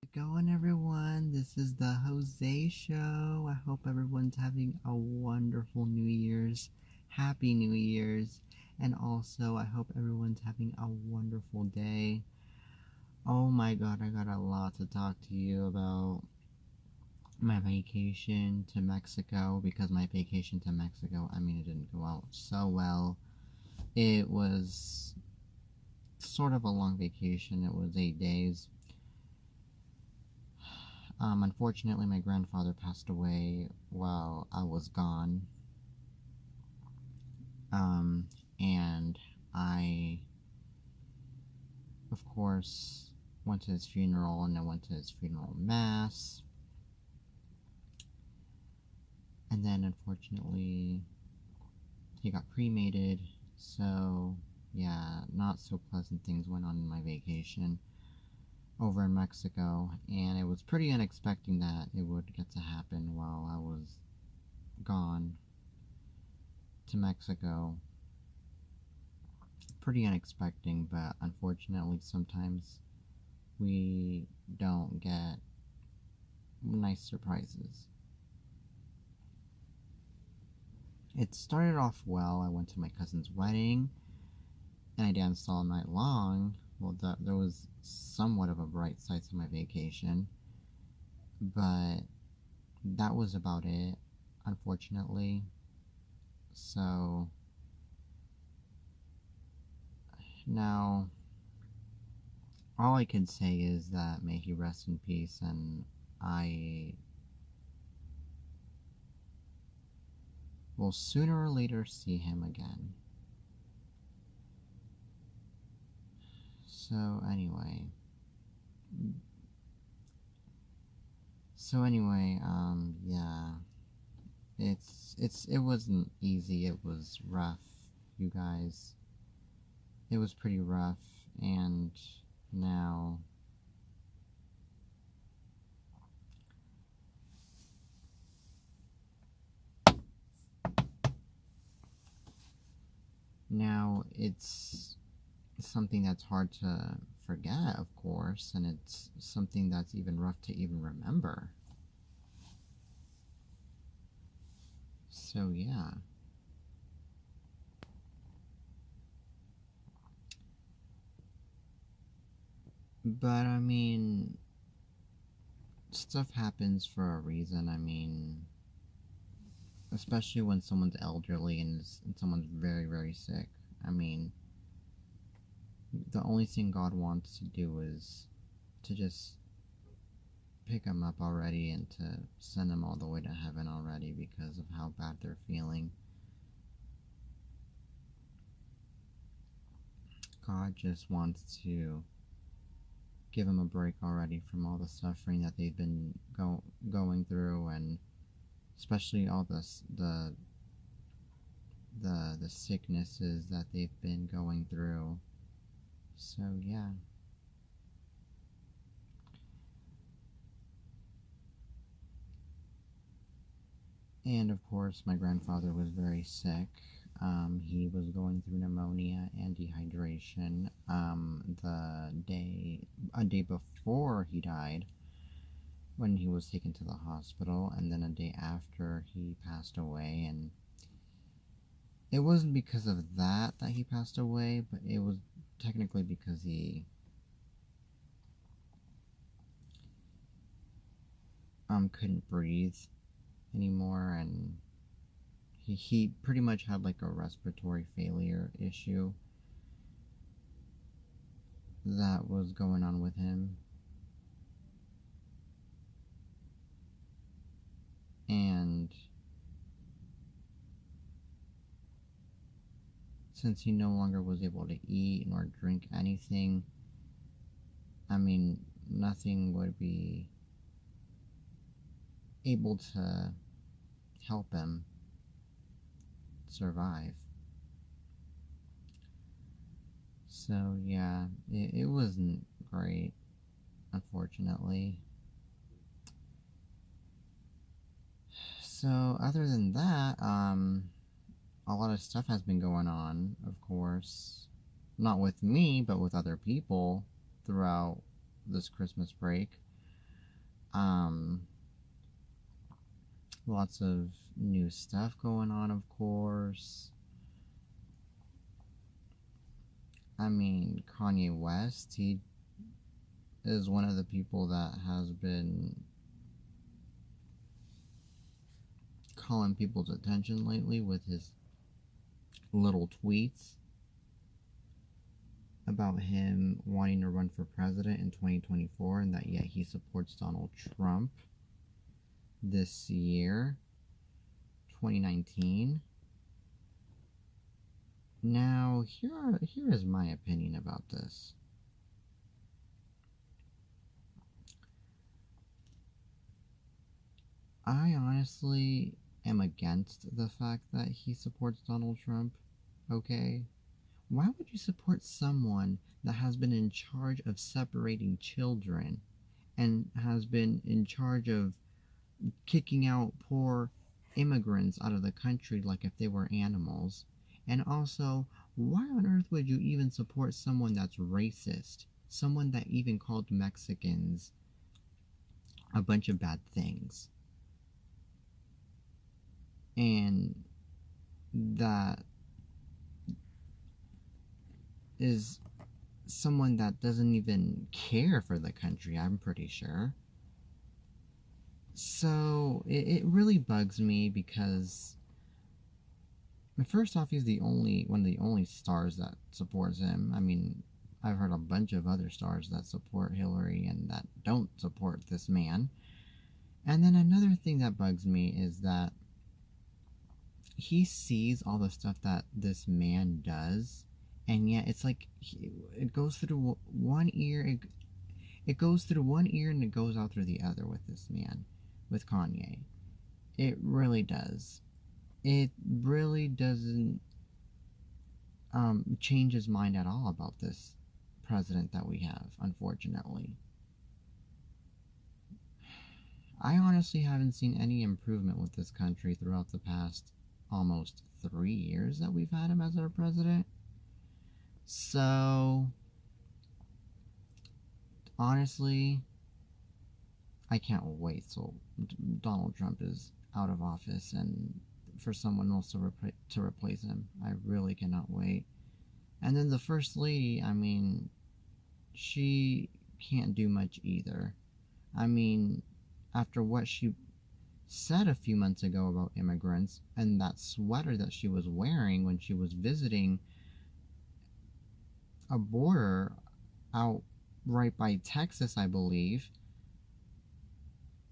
Going everyone, this is the Jose Show. I hope everyone's having a wonderful New Year's. Happy New Year's. And also, I hope everyone's having a wonderful day. Oh my god, I got a lot to talk to you about my vacation to Mexico because my vacation to Mexico, it didn't go out so well. It was sort of a long vacation, it was 8 days. Unfortunately, my grandfather passed away while I was gone. And I, of course, went to his funeral and I went to his funeral mass. And then, unfortunately, he got cremated. So, yeah, not so pleasant things went on in my vacation over in Mexico. And it was pretty unexpected that it would get to happen while I was gone to Mexico. Pretty unexpected, but unfortunately, sometimes we don't get nice surprises. It started off well. I went to my cousin's wedding and I danced all night long. Well, there was somewhat of a bright side to my vacation, but that was about it, unfortunately. So, now, all I can say is that may he rest in peace, and I will sooner or later see him again. So anyway, yeah, it wasn't easy. It was rough, you guys. It was pretty rough, and now it's something that's hard to forget, of course, and it's something that's even rough to even remember. So, yeah. But, stuff happens for a reason. Especially when someone's elderly and someone's very, very sick. I mean, the only thing God wants to do is to just pick them up already and to send them all the way to heaven already because of how bad they're feeling. God just wants to give them a break already from all the suffering that they've been going through, and especially all the sicknesses that they've been going through. So, yeah. And of course, my grandfather was very sick. He was going through pneumonia and dehydration. A day before he died, when he was taken to the hospital, and then a day after he passed away. And it wasn't because of that he passed away, but it was technically because he couldn't breathe anymore, and he pretty much had like a respiratory failure issue that was going on with him. And since he no longer was able to eat nor drink anything, nothing would be able to help him survive. So, yeah, it wasn't great, unfortunately. So, other than that, a lot of stuff has been going on, of course. Not with me, but with other people throughout this Christmas break. Lots of new stuff going on, of course. I mean, Kanye West, he is one of the people that has been calling people's attention lately with his little tweets about him wanting to run for president in 2024, and that yet he supports Donald Trump this year, 2019. Now, here is my opinion about this. I honestly am against the fact that he supports Donald Trump, okay? Why would you support someone that has been in charge of separating children and has been in charge of kicking out poor immigrants out of the country like if they were animals? And also, why on earth would you even support someone that's racist? Someone that even called Mexicans a bunch of bad things. And that is someone that doesn't even care for the country, I'm pretty sure. So it really bugs me because first off, he's one of the only stars that supports him. I mean, I've heard a bunch of other stars that support Hillary and that don't support this man. And then another thing that bugs me is that he sees all the stuff that this man does, and yet it's like it goes through one ear, it goes through one ear and it goes out through the other with this man, with Kanye. It really does. It really doesn't change his mind at all about this president that we have, unfortunately. I honestly haven't seen any improvement with this country throughout the past almost 3 years that we've had him as our president. So, honestly, I can't wait till Donald Trump is out of office and for someone else to replace him. I really cannot wait. And then the First Lady, I mean, she can't do much either. I mean, after what she said a few months ago about immigrants and that sweater that she was wearing when she was visiting a border out right by Texas, I believe,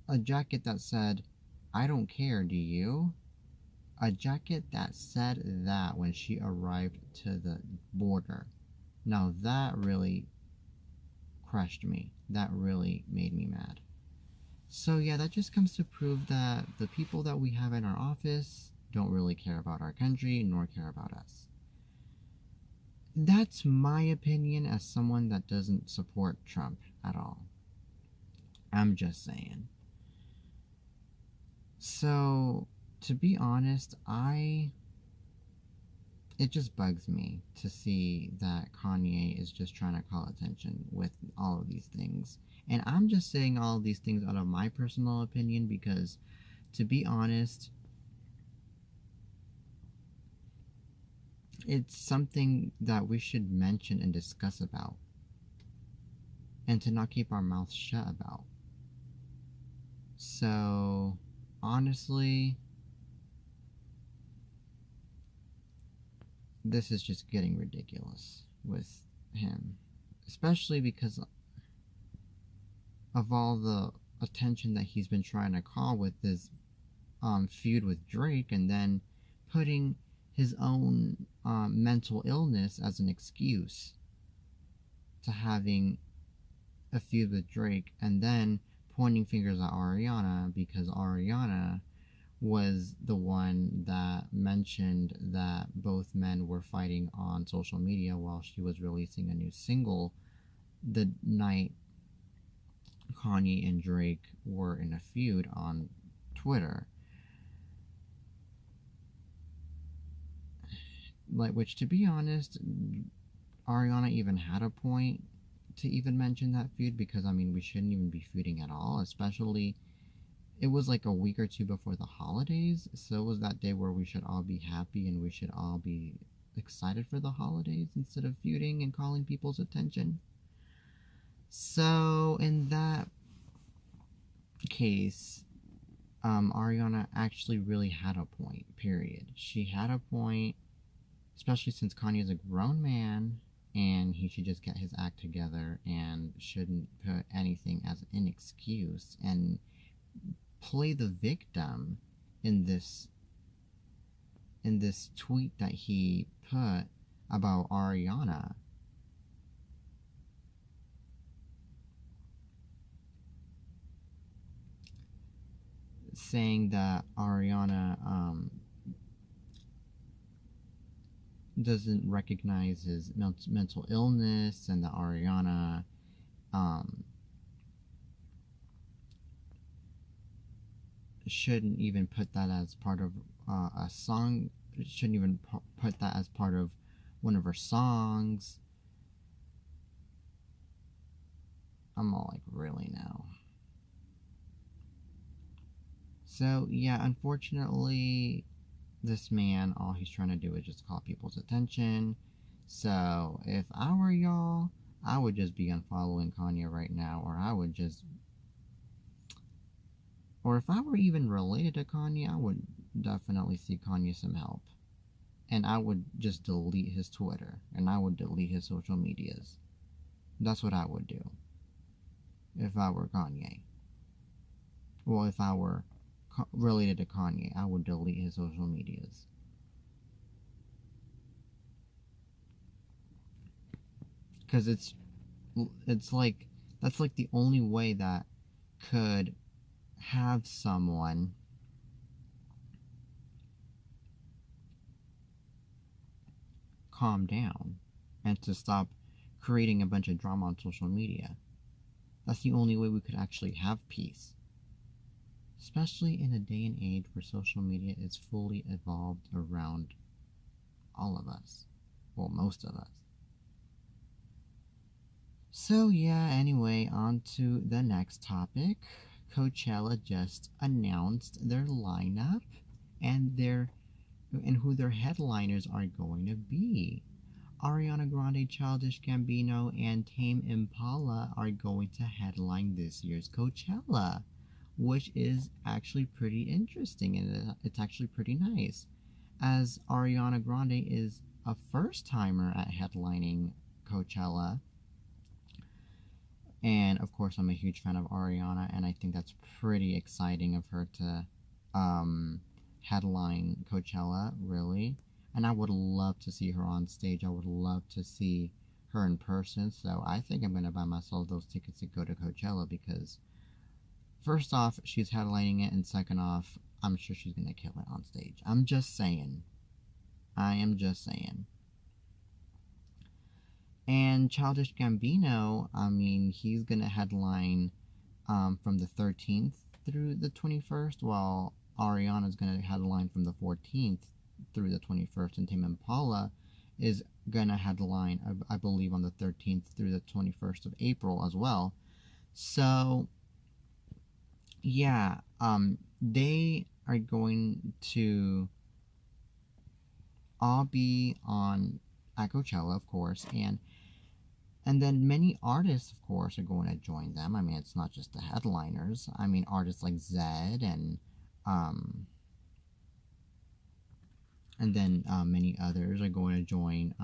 a jacket that said, "I don't care, do you?" A jacket that said that when she arrived to the border. Now that really crushed me. That really made me mad. So yeah, that just comes to prove that the people that we have in our office don't really care about our country nor care about us. That's my opinion as someone that doesn't support Trump at all. I'm just saying. So, to be honest, it just bugs me to see that Kanye is just trying to call attention with all of these things. And I'm just saying all of these things out of my personal opinion because, to be honest, it's something that we should mention and discuss about, and to not keep our mouths shut about. So, honestly, this is just getting ridiculous with him, especially because of all the attention that he's been trying to call with this feud with Drake, and then putting his own mental illness as an excuse to having a feud with Drake, and then pointing fingers at Ariana because Ariana was the one that mentioned that both men were fighting on social media while she was releasing a new single the night Kanye and Drake were in a feud on Twitter. Like, which, to be honest, Ariana even had a point to even mention that feud, because I mean we shouldn't even be feuding at all, especially it was like a week or two before the holidays, so it was that day where we should all be happy and we should all be excited for the holidays instead of feuding and calling people's attention. So in that case, Ariana actually really had a point, period. She had a point, especially since Kanye is a grown man and he should just get his act together and shouldn't put anything as an excuse and play the victim in this tweet that he put about Ariana. Saying that Ariana doesn't recognize his mental illness, and that Ariana shouldn't even put that as part of a song, shouldn't even put that as part of one of her songs. I'm all like, really now? So yeah, unfortunately, this man, all he's trying to do is just call people's attention. So if I were y'all, I would just be unfollowing Kanye right now, or if I were even related to Kanye, I would definitely seek Kanye some help. And I would just delete his Twitter, and I would delete his social medias. That's what I would do if I were Kanye. Well, if I were related to Kanye, I would delete his social medias. Because it's like, that's like the only way that could have someone calm down and to stop creating a bunch of drama on social media. That's the only way we could actually have peace. Especially in a day and age where social media is fully evolved around all of us. Well, most of us. So yeah, anyway, on to the next topic. Coachella just announced their lineup and who their headliners are going to be. Ariana Grande, Childish Gambino, and Tame Impala are going to headline this year's Coachella, which is actually pretty interesting, and it's actually pretty nice, as Ariana Grande is a first-timer at headlining Coachella. And of course, I'm a huge fan of Ariana, and I think that's pretty exciting of her to headline Coachella, really. And I would love to see her on stage. I would love to see her in person. So I think I'm going to buy myself those tickets to go to Coachella, because first off, she's headlining it, and second off, I'm sure she's going to kill it on stage. I'm just saying. I am just saying. And Childish Gambino, I mean, he's going to headline from the 13th through the 21st, while Ariana's going to headline from the 14th through the 21st, and Tame Impala is going to headline, I believe, on the 13th through the 21st of April as well. So, yeah, they are going to all be on at Coachella, of course, and then many artists, of course, are going to join them. I mean, it's not just the headliners. I mean, artists like Zedd and then many others are going to join.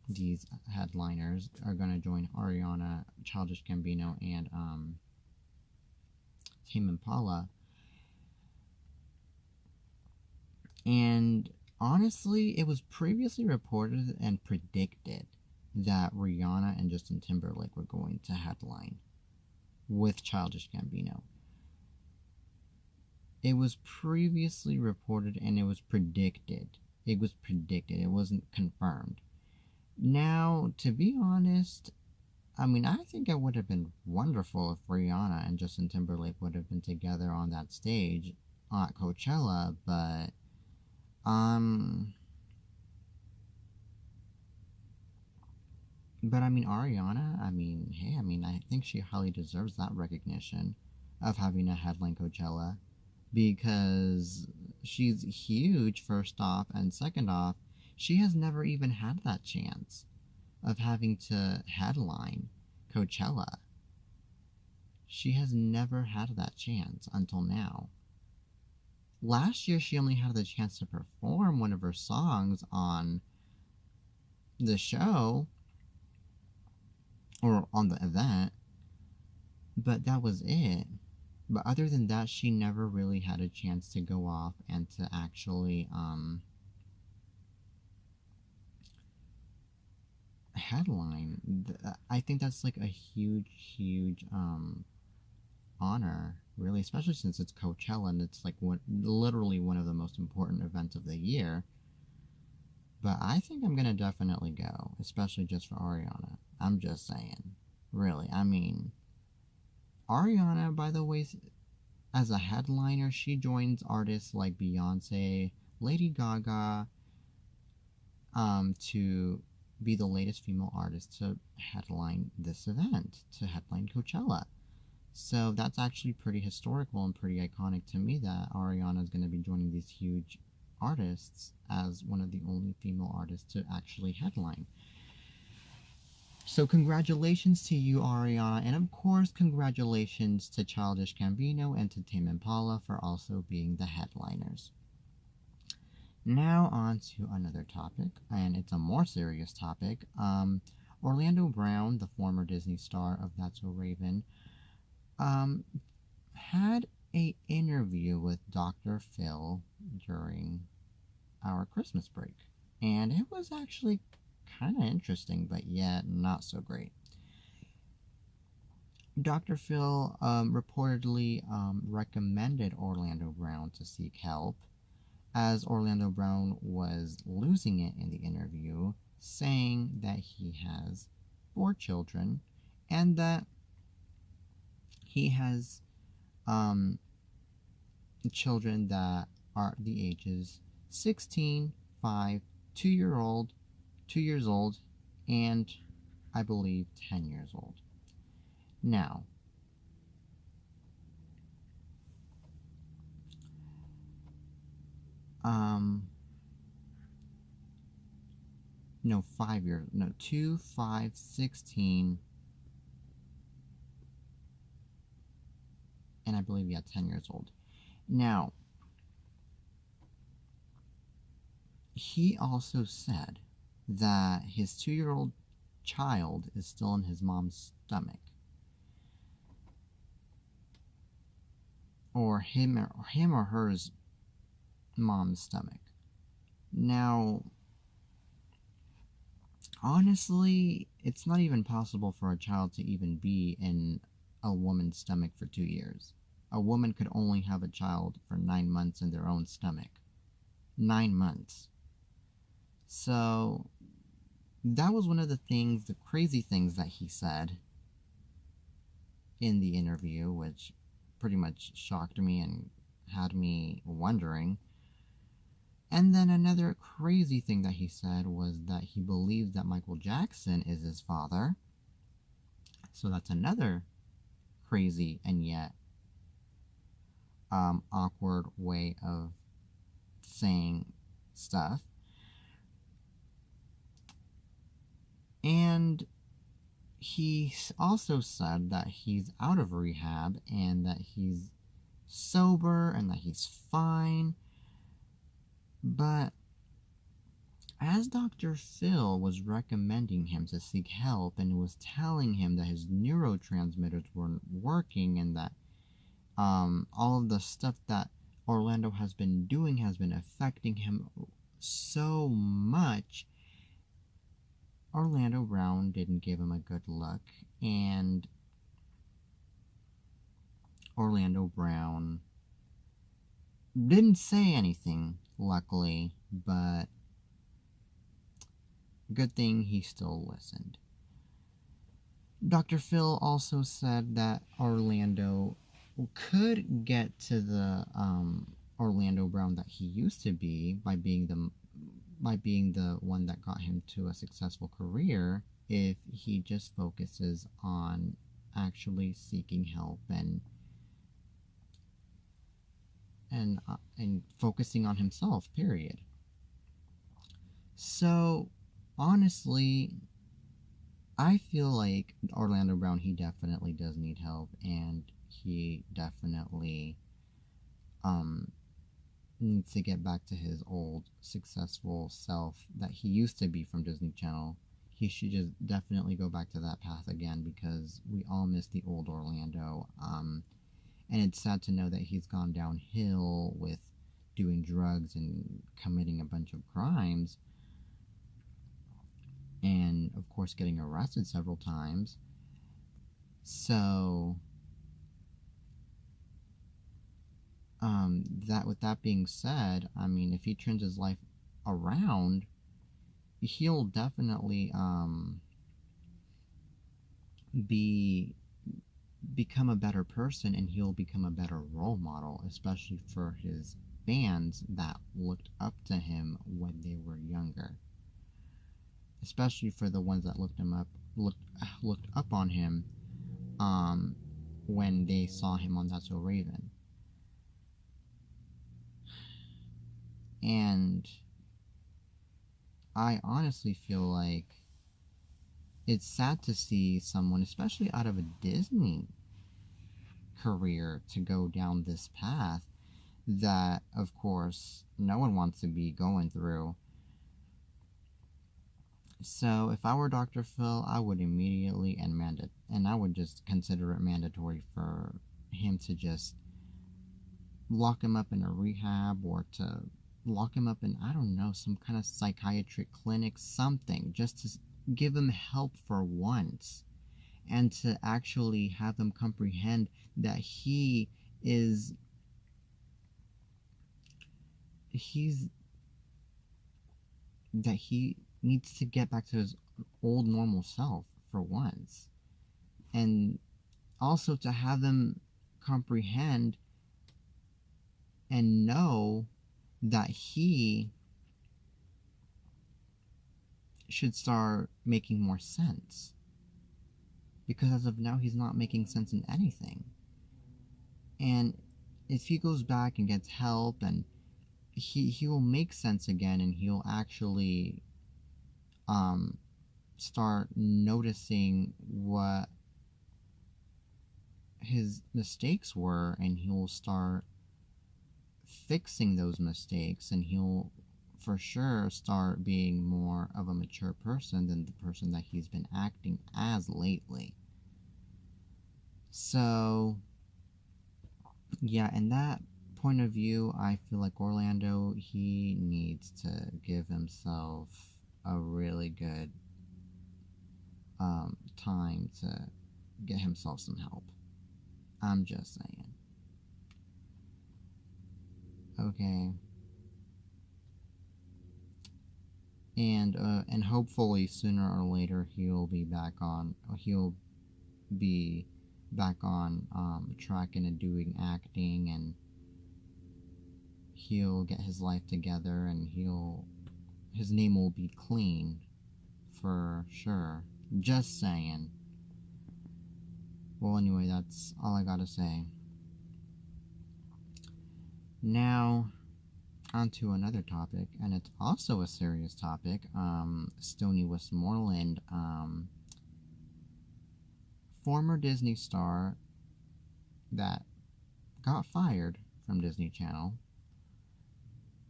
These headliners are going to join Ariana, Childish Gambino, and Tame Impala. And honestly, it was previously reported and predicted that Rihanna and Justin Timberlake were going to headline with Childish Gambino. It was previously reported and it was predicted. It wasn't confirmed. Now, to be honest, I mean, I think it would have been wonderful if Rihanna and Justin Timberlake would have been together on that stage at Coachella, but But I mean, Ariana, I mean, hey, I mean, I think she highly deserves that recognition of having a headline Coachella because she's huge, first off, and second off, she has never even had that chance of having to headline Coachella. She has never had that chance until now. Last year, she only had the chance to perform one of her songs on the show or on the event, but that was it. But other than that, she never really had a chance to go off and to actually headline. I think that's like a huge, huge honor, really, especially since it's Coachella and it's like literally one of the most important events of the year. But I think I'm gonna definitely go, especially just for Ariana. I'm just saying, really. I mean, Ariana, by the way, as a headliner, she joins artists like Beyonce, Lady Gaga, to be the latest female artist to headline this event, to headline Coachella. So that's actually pretty historical and pretty iconic to me that Ariana is going to be joining these huge artists as one of the only female artists to actually headline. So congratulations to you, Ariana, and of course congratulations to Childish Gambino and to Tame Impala for also being the headliners. Now on to another topic, and it's a more serious topic. Orlando Brown, the former Disney star of That's So Raven, had a interview with Dr. Phil during our Christmas break, and it was actually kind of interesting, but yet not so great. Dr. Phil reportedly recommended Orlando Brown to seek help, as Orlando Brown was losing it in the interview, saying that he has 4 children and that he has children that are the ages 16, 5, 2-year-old, 2 years old, and I believe 10 years old. Now, no, 5 years, no, 2, 5, 16, and I believe, yeah, 10 years old. Now, he also said that his 2-year-old child is still in his mom's stomach. Or him or her's mom's stomach. Now, honestly, it's not even possible for a child to even be in a woman's stomach for 2 years. A woman could only have a child for 9 months in their own stomach. 9 months. So, that was one of the crazy things that he said in the interview, which pretty much shocked me and had me wondering. And then another crazy thing that he said was that he believes that Michael Jackson is his father. So that's another crazy and yet awkward way of saying stuff. And he also said that he's out of rehab and that he's sober and that he's fine. But as Dr. Phil was recommending him to seek help and was telling him that his neurotransmitters weren't working and that all of the stuff that Orlando has been doing has been affecting him so much, Orlando Brown didn't give him a good look, and Orlando Brown didn't say anything, luckily, but good thing he still listened. Dr. Phil also said that Orlando could get to the Orlando Brown that he used to be by being the one that got him to a successful career, if he just focuses on actually seeking help and focusing on himself, period. So honestly, I feel like Orlando Brown, he definitely does need help, and he definitely um needs to get back to his old successful self that he used to be from Disney Channel. He should just definitely go back to that path again, because we all miss the old Orlando. And it's sad to know that he's gone downhill with doing drugs and committing a bunch of crimes, and of course getting arrested several times. So that with that being said, I mean, if he turns his life around, he'll definitely be become a better person, and he'll become a better role model, especially for his fans that looked up to him when they were younger, especially for the ones that looked up on him um when they saw him on That's So Raven. And I honestly feel like it's sad to see someone, especially out of a Disney career, to go down this path that, of course, no one wants to be going through. So if I were Dr. Phil, I would immediately and I would just consider it mandatory for him to just lock him up in a rehab, or to lock him up in, I don't know, some kind of psychiatric clinic, something, just to give him help for once, and to actually have them comprehend that he's that he needs to get back to his old normal self for once, and also to have them comprehend and know that he should start making more sense, because as of now he's not making sense in anything. And if he goes back and gets help, and he will make sense again, and he'll actually um start noticing what his mistakes were, and he'll start fixing those mistakes, and he'll for sure start being more of a mature person than the person that he's been acting as lately. So yeah, in that point of view, I feel like Orlando, he needs to give himself a really good time to get himself some help. I'm just saying. Okay. And hopefully sooner or later he'll be back on track and doing acting, and he'll get his life together, and his name will be clean for sure. Just saying. Well, anyway, that's all I gotta say. Now, on to another topic, and it's also a serious topic. Stoney Westmoreland, former Disney star that got fired from Disney Channel,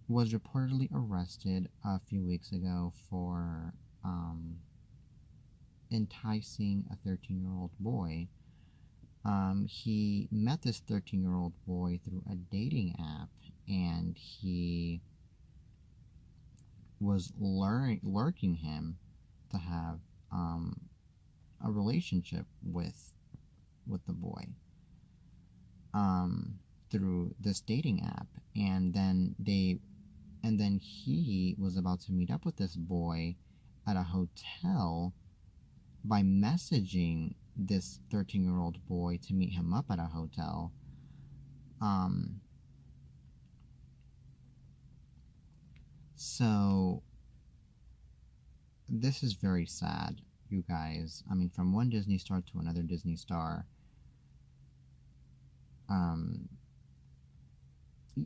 was reportedly arrested a few weeks ago for enticing a 13-year-old boy. He met this 13-year-old boy through a dating app, and he was lurking him to have a relationship with the boy through this dating app. And then he was about to meet up with this boy at a hotel by messaging this 13-year-old boy to meet him up at a hotel. So this is very sad. you guys. I mean, from one Disney star to another Disney star.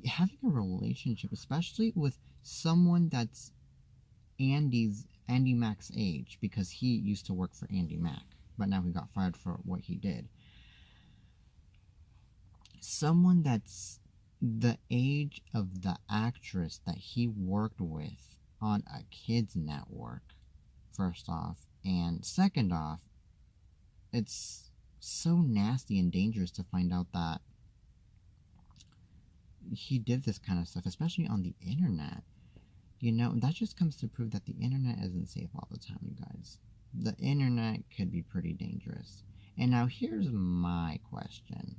Having a relationship, especially with someone that's Andy Mack's age, because he used to work for Andy Mack, but now he got fired for what he did. Someone that's the age of the actress that he worked with on a kids network, first off, and second off, it's so nasty and dangerous to find out that he did this kind of stuff, especially on the internet. You know, that just comes to prove that the internet isn't safe all the time, you guys. The internet could be pretty dangerous. And now here's my question.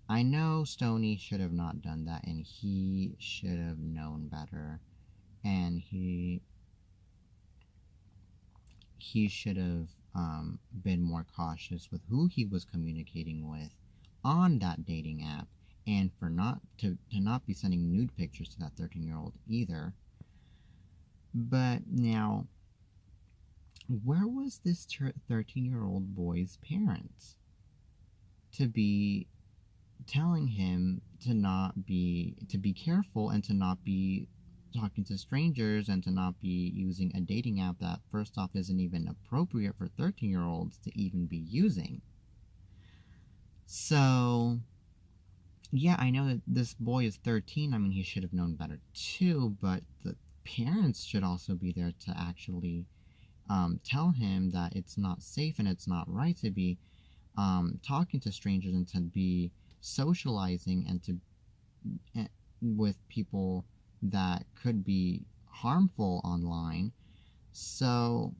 I know Stoney should have not done that, and he should have known better, and he should have been more cautious with who he was communicating with on that dating app, and for not to not be sending nude pictures to that 13-year-old either. But now, where was this 13-year-old boy's parents to be telling him to be careful and to not be talking to strangers and to not be using a dating app that first off isn't even appropriate for 13-year-olds to even be using? So yeah, I know that this boy is 13. I mean, he should have known better too, but the parents should also be there to actually tell him that it's not safe and it's not right to be talking to strangers and to be socializing and to with people that could be harmful online. So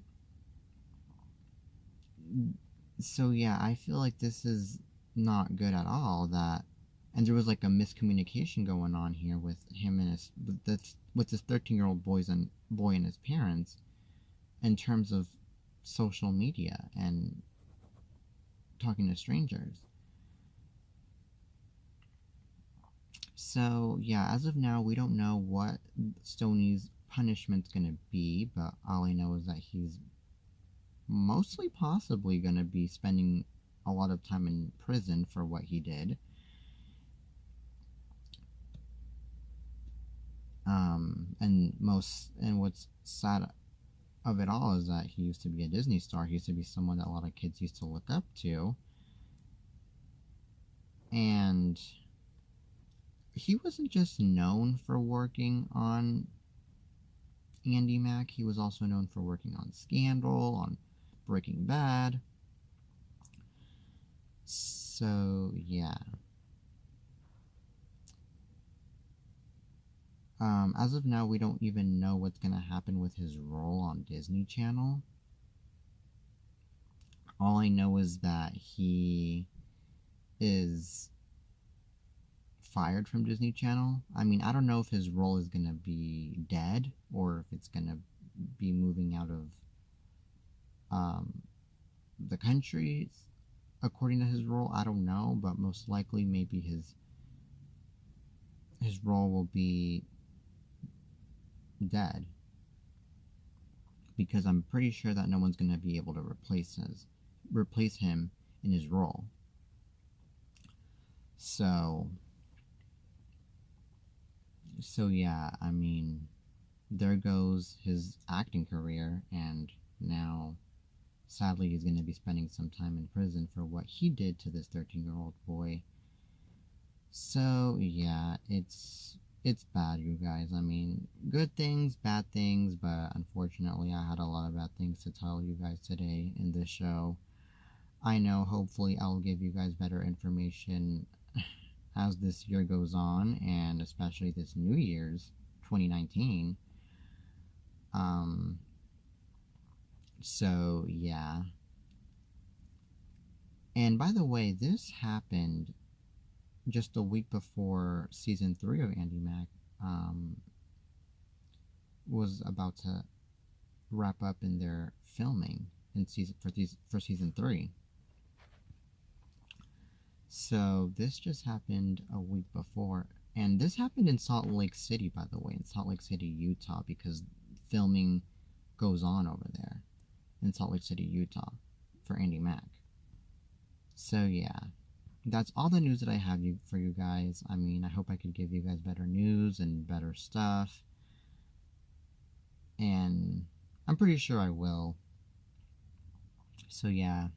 yeah, I feel like this is not good at all. And there was like a miscommunication going on here with him and with this 13-year-old boy and his parents in terms of social media and talking to strangers. So yeah, as of now, we don't know what Stoney's punishment's gonna be, but all I know is that he's mostly possibly gonna be spending a lot of time in prison for what he did. And what's sad of it all is that he used to be a Disney star. He used to be someone that a lot of kids used to look up to. And he wasn't just known for working on Andy Mack, he was also known for working on Scandal, on Breaking Bad. So, yeah. As of now, we don't even know what's going to happen with his role on Disney Channel. All I know is that he is fired from Disney Channel. I mean, I don't know if his role is going to be dead or if it's going to be moving out of the country according to his role. I don't know, but most likely maybe his role will be dead, because I'm pretty sure that no one's going to be able to replace him in his role. So yeah, I mean, there goes his acting career, and now sadly he's going to be spending some time in prison for what he did to this 13-year-old boy. So yeah, it's bad, you guys. I mean, good things, bad things, but unfortunately I had a lot of bad things to tell you guys today in this show. I know hopefully I'll give you guys better information as this year goes on, and especially this New Year's 2019. So yeah. And by the way, this happened just a week before season 3 of Andy Mack was about to wrap up in their filming for season 3. So this just happened a week before, and this happened in Salt Lake City, by the way, in Salt Lake City, Utah, because filming goes on over there. in Salt Lake City, Utah for Andy Mack. So yeah, that's all the news that I have for you guys. I mean, I hope I could give you guys better news and better stuff. And I'm pretty sure I will. So yeah,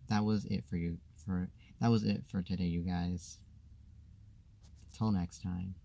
that was it for today, you guys. Till next time.